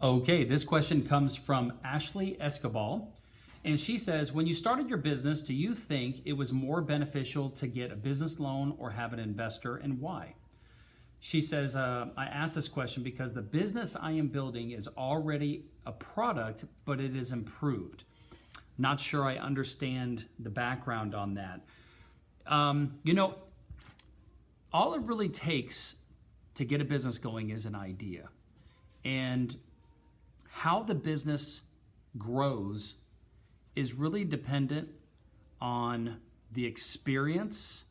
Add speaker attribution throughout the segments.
Speaker 1: Okay, this question comes from Ashley Escobar. And she says, when you started your business, do you think it was more beneficial to get a business loan or have an investor, and why? She says, I asked this question because the business I am building is already a product, but it is improved. Not sure I understand the background on that. All it really takes to get a business going is an idea. And how the business grows is really dependent on the experience,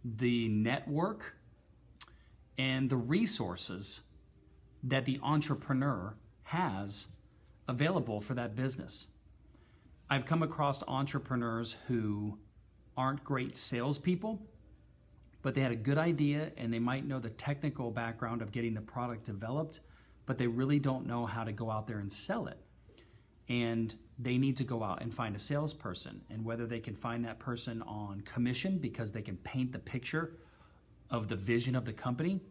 Speaker 1: the network, and the resources that the entrepreneur has available for that business. I've come across entrepreneurs who aren't great salespeople, but they had a good idea and they might know the technical background of getting the product developed, but they really don't know how to go out there and sell it. And they need to go out and find a salesperson, and whether they can find that person on commission because they can paint the picture of the vision of the company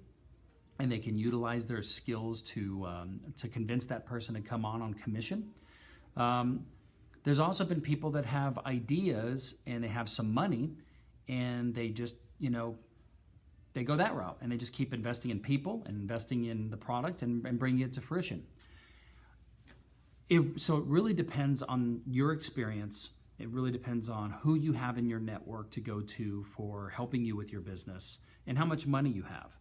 Speaker 1: and they can utilize their skills to convince that person to come on commission. There's also been people that have ideas and they have some money and they just, they go that route and they just keep investing in people and investing in the product and bringing it to fruition. So it really depends on your experience. It really depends on who you have in your network to go to for helping you with your business and how much money you have.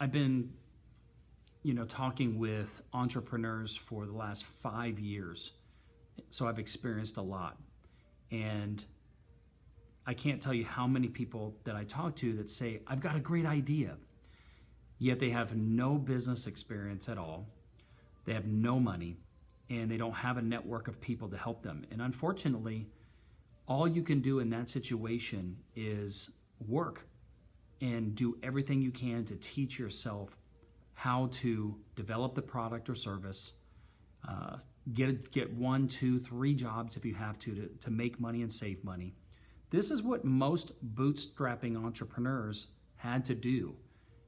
Speaker 1: I've been, talking with entrepreneurs for the last 5 years. So I've experienced a lot. And I can't tell you how many people that I talk to that say, I've got a great idea, yet they have no business experience at all. They have no money, and they don't have a network of people to help them. And unfortunately, all you can do in that situation is work and do everything you can to teach yourself how to develop the product or service, get 1, 2, 3 jobs if you have to make money and save money. This is what most bootstrapping entrepreneurs had to do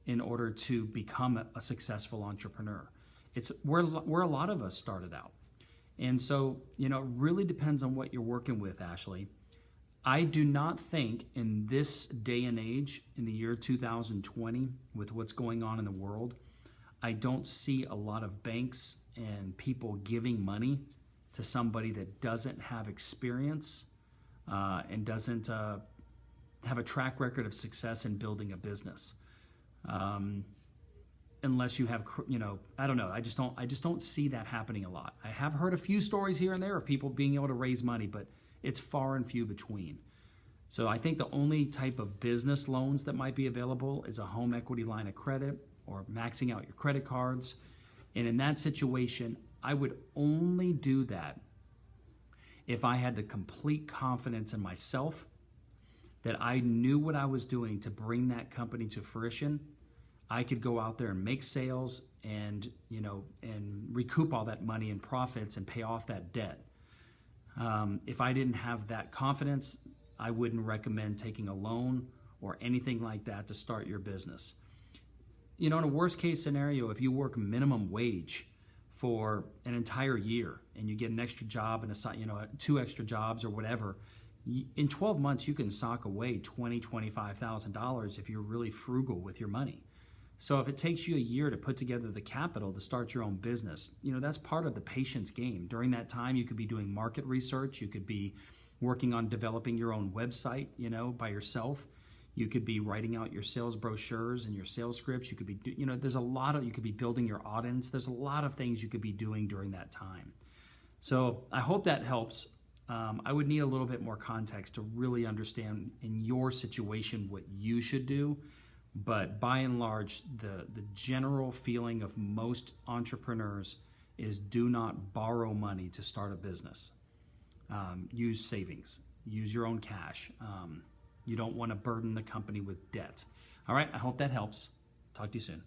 Speaker 1: in order to become a successful entrepreneur. It's where a lot of us started out. And so, it really depends on what you're working with, Ashley. I do not think in this day and age, in the year 2020, with what's going on in the world, I don't see a lot of banks and people giving money to somebody that doesn't have experience and doesn't have a track record of success in building a business. Unless you have, I don't know. I just don't see that happening a lot. I have heard a few stories here and there of people being able to raise money, but it's far and few between. So I think the only type of business loans that might be available is a home equity line of credit or maxing out your credit cards. And in that situation, I would only do that if I had the complete confidence in myself that I knew what I was doing to bring that company to fruition. I could go out there and make sales and recoup all that money in profits and pay off that debt. If I didn't have that confidence, I wouldn't recommend taking a loan or anything like that to start your business. In a worst case scenario, if you work minimum wage for an entire year and you get an extra job and 2 extra jobs or whatever, in 12 months you can sock away $20,000, $25,000 if you're really frugal with your money. So if it takes you a year to put together the capital to start your own business, that's part of the patience game. During that time, you could be doing market research. You could be working on developing your own website, by yourself. You could be writing out your sales brochures and your sales scripts. You could be, you could be building your audience. There's a lot of things you could be doing during that time. So I hope that helps. I would need a little bit more context to really understand in your situation what you should do. But by and large, the general feeling of most entrepreneurs is do not borrow money to start a business. Use savings. Use your own cash. You don't want to burden the company with debt. All right, I hope that helps. Talk to you soon.